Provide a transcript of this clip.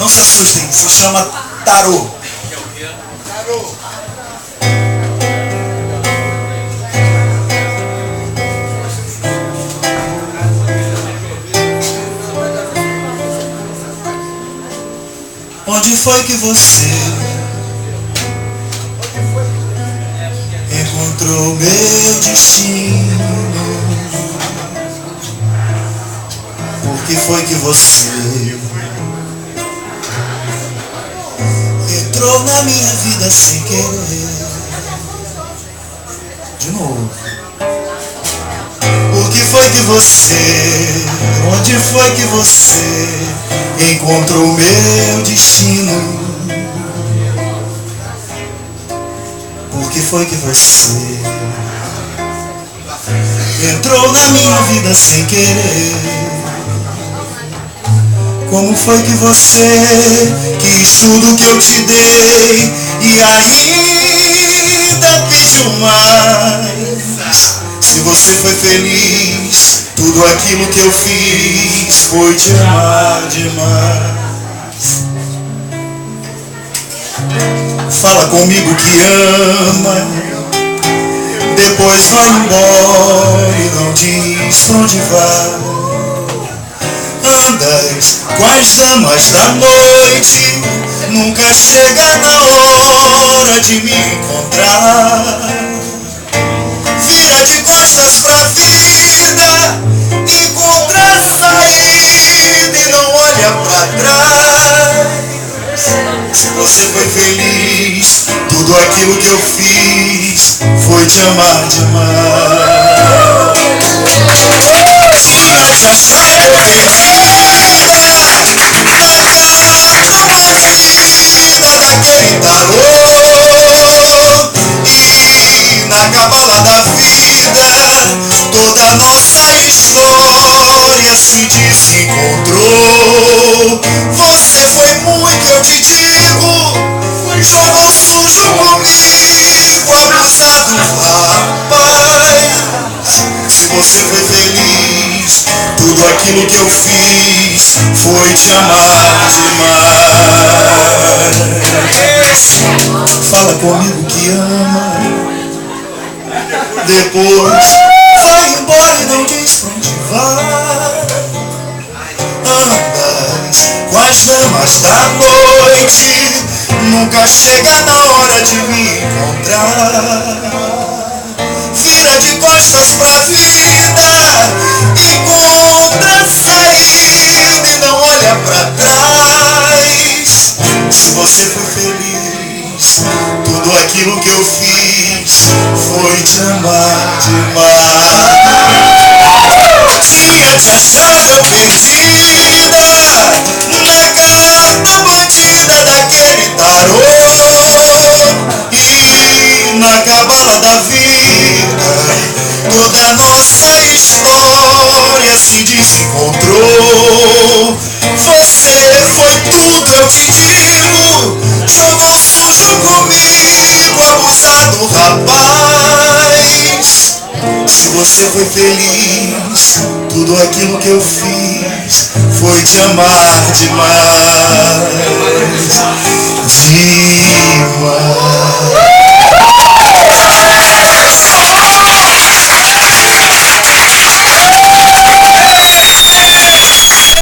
Não se assustem, se chama tarô. Onde foi que você encontrou meu destino? Por que foi que você entrou na minha vida sem querer? De novo. Por que foi que você, onde foi que você encontrou meu destino? Por que foi que você entrou na minha vida sem querer? Como foi que você quis tudo que eu te dei e ainda pediu mais? Se você foi feliz, tudo aquilo que eu fiz foi te amar demais. Fala comigo que ama, depois vai embora e não diz pra onde vai. Andas com as damas da noite, nunca chega na hora de me encontrar. Vira de costas pra vida, encontra a saída e não olha pra trás. Se você foi feliz, tudo aquilo que eu fiz foi te amar demais. Tinha te achado perdida na carta batida daquele tarô, e na cabala da vida toda nossa história se desencontrou. Você foi muito, eu te digo, jogou sujo comigo, abusado, rapaz. Se você foi feliz, tudo aquilo que eu fiz foi te amar demais. Fala comigo que ama, depois vai embora e não diz pra onde vai. Andas com as damas da noite, nunca chega na hora de me encontrar. Vira de costas pra vida, encontra a saída e não olha pra trás. Se você foi feliz, tudo aquilo que eu fiz foi te amar demais. Tinha te achado perdida na carta bandida daquele tarô, e na cabala da vida toda nossa história se desencontrou. Você foi tudo, eu te digo, jogou sujo comigo, abusado, rapaz. Se você foi feliz, tudo aquilo que eu fiz foi te amar demais. Demais.